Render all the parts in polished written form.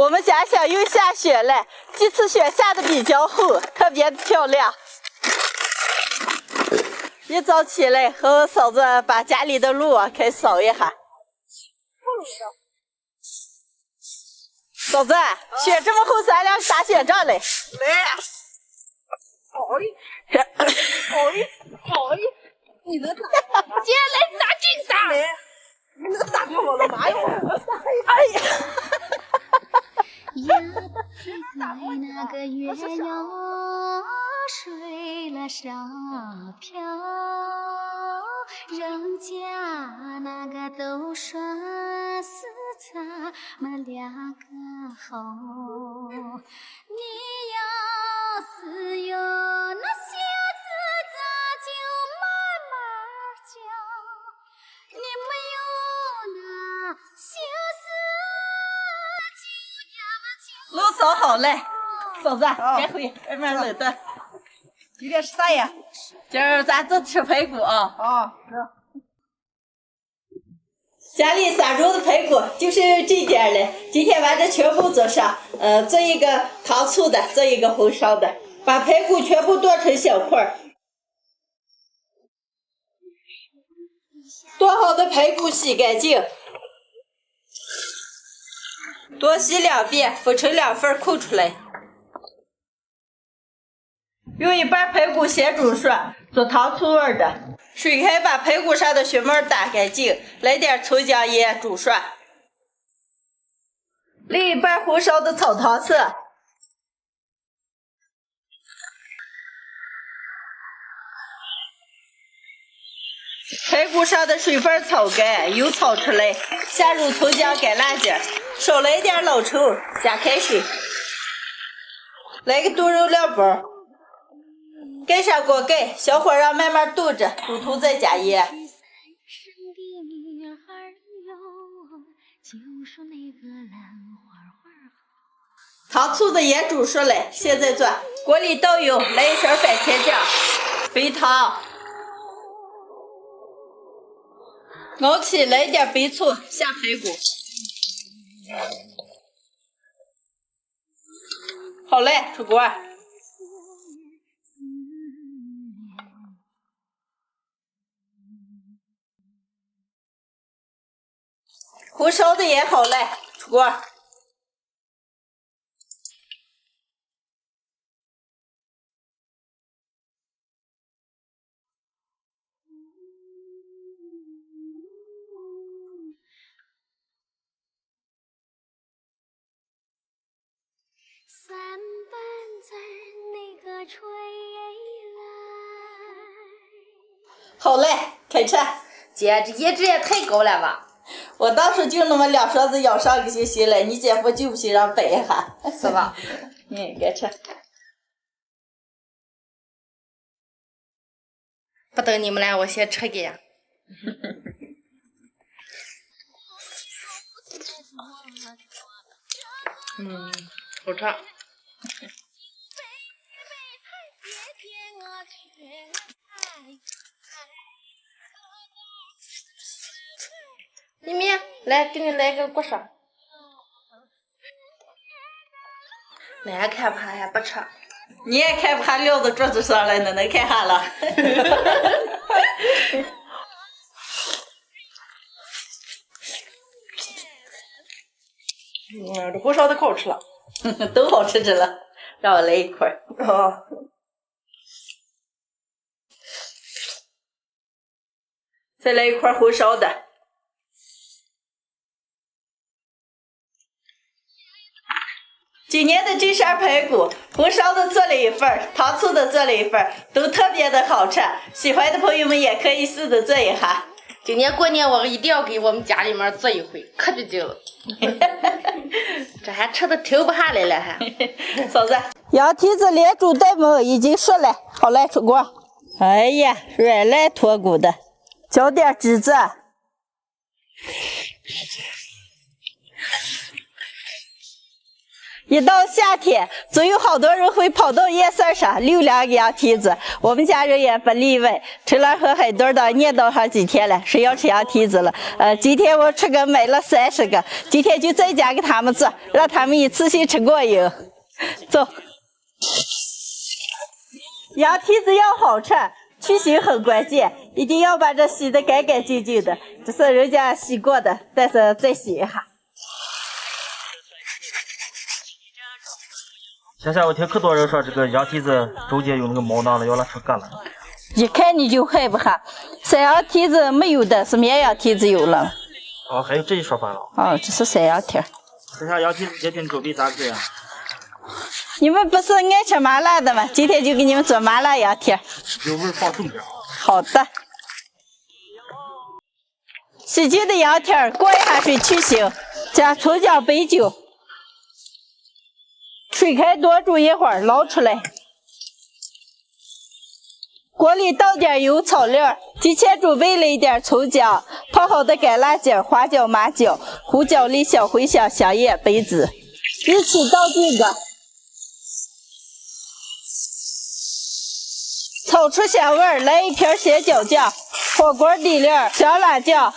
我们家乡又下雪了，这次雪下的比较厚，特别漂亮。一早起来，和我嫂子把家里的路开扫一下。嫂子，雪这么厚，咱俩打雪仗嘞。来，好，你能打？姐来打劲打！来，你能打过我了妈哟！哎呀！那个月哟，睡了少飘，人家那个都说是咱们两个好，你要是有那心思，咱就慢慢讲，你没有那心思。路扫好了，嫂子，该回外面冷的。今天吃啥呀？今儿咱就吃排骨啊。啊，家里3周的排骨就是这点了，今天把这全部做上，做一个糖醋的，做一个红烧的，把排骨全部剁成小块。剁好的排骨洗干净。多洗2遍，分成2份扣出来。用一半排骨先煮熟，做糖醋味的。水开把排骨上的血沫打干净，来点葱姜盐煮熟。另一半红烧的草糖色。排骨上的水分炒干，油炒出来，下入葱姜干辣椒，少来点老抽，加开水，来个炖肉2包，盖上锅盖，小火让慢慢炖着，煮透再加盐。糖醋的也煮熟了，现在做，锅里倒油，来1勺番茄酱，白糖。熬起来点白醋，下排骨。好嘞，出锅。红烧的也好嘞，出锅。3瓣子那个吹来。好嘞，开吃。姐，这颜值也太高了吧！我当时就那么2勺子舀上个就行了，你姐夫就不行让摆一下，是吧？该吃。不等你们来，我先吃个呀。好吃。咪咪，来，给你来个果蔬。来看盘还不吃。你也看盘撂到桌子上了，能看下了。这锅烧的可好吃了。都好吃着了，让我来一块。啊。再来一块红烧的。今年的这扇排骨，红烧的做了1份，糖醋的做了1份，都特别的好吃。喜欢的朋友们也可以试着做一下。今年过年我一定要给我们家里面做一回，可毕竟了。这还吃的停不下来了还。嫂子，羊蹄子连煮带焖已经熟了，好嘞，出锅。哎呀，软烂脱骨的，浇点汁子。一到夏天，就有好多人会跑到夜市上溜两个羊蹄子，我们家人也不例外。春兰和海墩的念叨上几天了，说要吃羊蹄子了。今天我吃个买了30个，今天就在家给他们做，让他们一次性吃过瘾。走，羊蹄子要好吃，去腥很关键，一定要把这洗得干干净净的。这是人家洗过的，但是再洗一下。现在我听可多人说这个羊蹄子中间有那个毛囊了，要拿出割了。一看你就害怕，山羊蹄子没有的，是绵羊蹄子有了。哦，还有这一说法了。哦，这是山羊蹄。这下羊蹄子今天准备咋个呀？你们不是爱吃麻辣的吗？今天就给你们做麻辣羊蹄。有味放重点。好的。洗净的羊蹄过一下水去腥，加葱姜白酒。水开多煮一会儿，捞出来。锅里倒点油炒料，提前准备了一点葱姜，泡好的干辣椒、花椒、麻椒、胡椒粒、小茴香、香叶、白芷，一起倒进个，炒出香味儿，来一瓶咸椒酱，火锅底料香辣酱。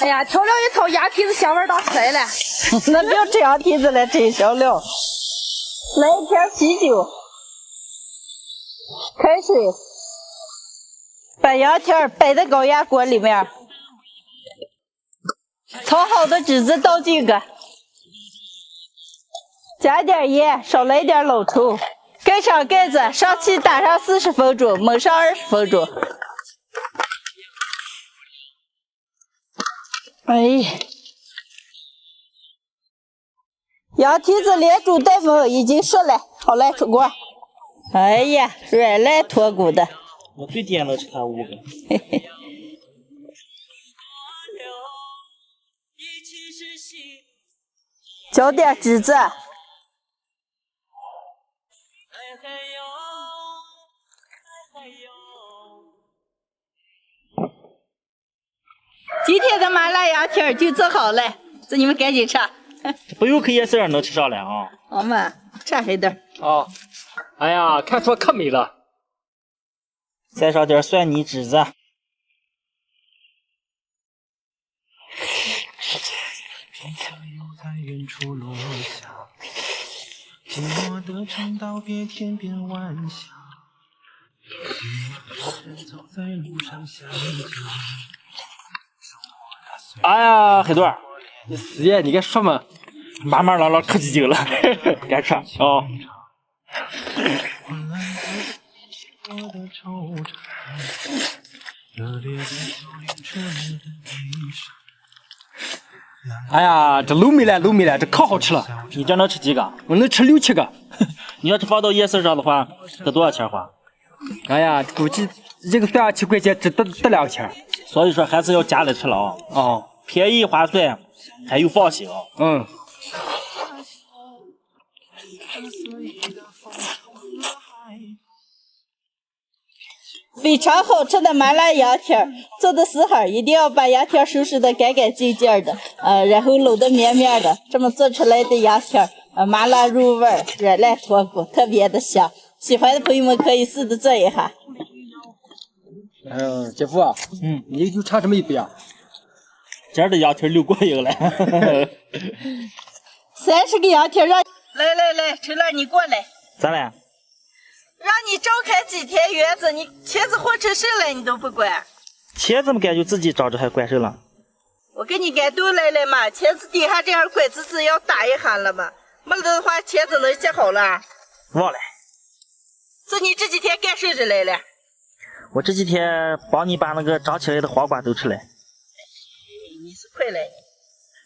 哎呀，调料一炒，羊蹄子香味儿大出来了。那不要吃羊蹄子了，真香了。来一瓶啤酒，开水，把羊蹄摆在高压锅里面，炒好的汁子倒进个，加点盐，少来点老抽，盖上盖子，上气打上40分钟，焖上20分钟。哎，羊蹄子连煮带焖已经熟了，好来出锅。哎呀，软烂脱骨的。我最低能吃它5个。嘿嘿。浇点汁子。今天的麻辣羊蹄就做好了，这你们赶紧吃。不用去夜市能吃上了啊。好嘛，吃海点。哦，哎呀，看出可美了。再上点蒜泥汁子。哎呀，海段，你死爷，你该说嘛，慢慢朗朗可几斤了，该吃哦。哎呀，这卤没了，这可好吃了。你这能吃几个？我能吃6、7个。你要是放到夜市上的话，得多少钱花？哎呀，估计一个37块钱，只得2钱。所以说还是要家里吃了啊。哦，便宜划算，还有放心啊。嗯。非常好吃的麻辣羊蹄，做的时候一定要把羊蹄收拾的干干净净的，然后搂得绵绵的，这么做出来的羊蹄，麻辣入味，软烂脱骨，特别的香。喜欢的朋友们可以试着做一下。姐夫啊，你就差这么一杯啊？今儿的羊蹄溜过瘾了。30个羊蹄让来，春兰你过来。咋了？让你照看几天园子，你茄子混成剩了你都不管。茄子么感觉自己长着还管事了？我给你赶豆来了嘛，茄子底下这样拐子要打一下了嘛，没了的话茄子能切好了。忘了。这你这几天干啥子来了？我这几天帮你把那个长起来的黄瓜都吃了。你是快来。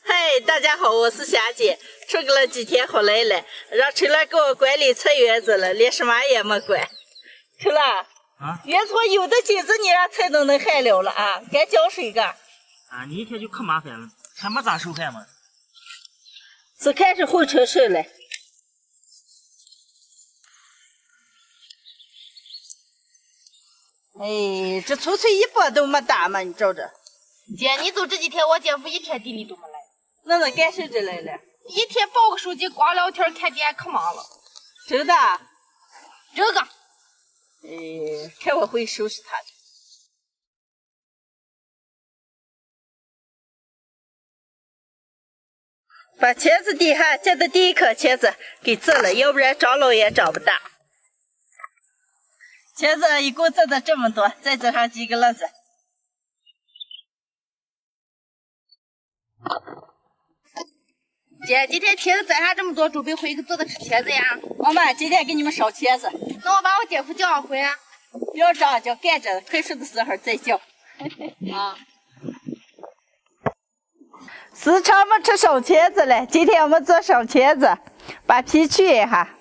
嗨，大家好，我是霞姐，出去了几天回来了，让春兰给我管理菜园子了，连什么也没管。春兰，园子有的金子你让菜都能害了啊，该浇水个。啊，你一天就可麻烦了，还没咋收饭嘛。是开始混成事了。哎，这粗脆一波都没打嘛，你瞅着。姐，你走这几天，我姐夫一天地里都没来。那能干啥之类的？一天抱个手机光聊天看电可忙了。真的？这个，看我会收拾他的。把茄子底下夹的第一颗茄子给摘了，要不然找老也找不到。茄子一共摘的这么多，再摘上几个乐子。姐，今天茄子摘下这么多，准备回去做的吃茄子呀？妈妈，今天给你们烧茄子。那我把我姐夫叫上回啊。不要找，叫干着，快熟的时候再叫。啊。时常没吃烧茄子了，今天我们做烧茄子，把皮去一下。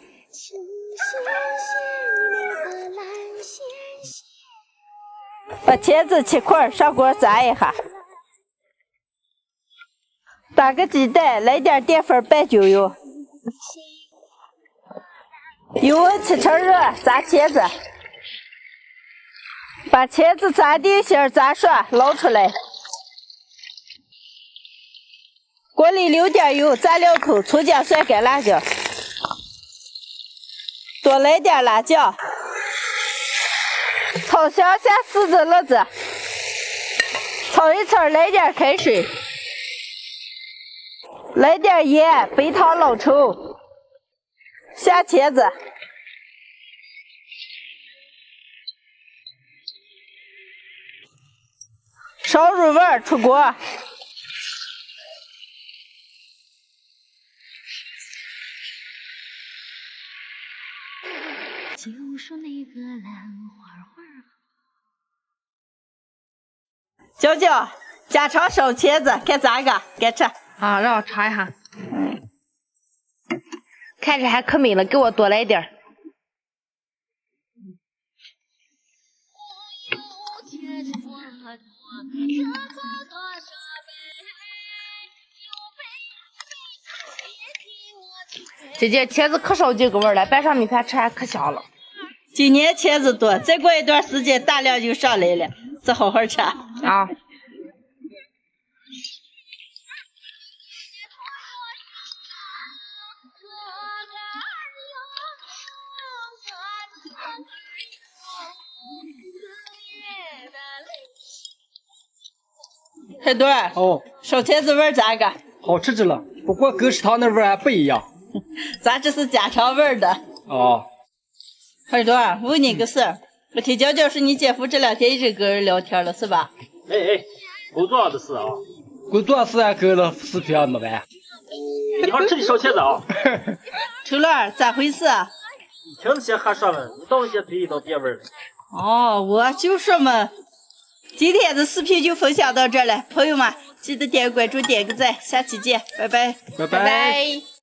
把茄子切块，上锅炸一下。打个鸡蛋，来点淀粉拌酒油。油温切成热，炸茄子。把茄子炸定心，炸爽，捞出来。锅里留点油，炸2口葱姜蒜干辣椒，多来点辣椒，炒香下柿子乐子，炒一炒，来点开水，来点盐，白糖老抽，下茄子，烧入味出锅。就说那个兰花花娇娇，家常烧茄子，看咋个？敢吃？啊，让我尝一下。看着还可美了，给我多来点儿。姐姐，茄子可少几个味儿了，拌上米饭吃还可香了。今年茄子多，再过一段时间大量就上来了，再好好吃啊！海多儿，哦，烧茄子味儿咋个？好吃极了，不过跟食堂那味儿还不一样。咱这是家常味儿的。哦，海多儿，问你个事儿，我听娇娇说你姐夫这2天一直跟人聊天了，是吧？哎，工作上的事啊。工作是还跟了视频还没完。你好，吃的烧茄子啊。秋乐，咋回事啊？一听这些话说嘛，你倒些嘴里倒别味儿了。哦，我就说嘛。今天的视频就分享到这儿了，朋友们记得点关注、点个赞，下期见，拜拜，拜拜。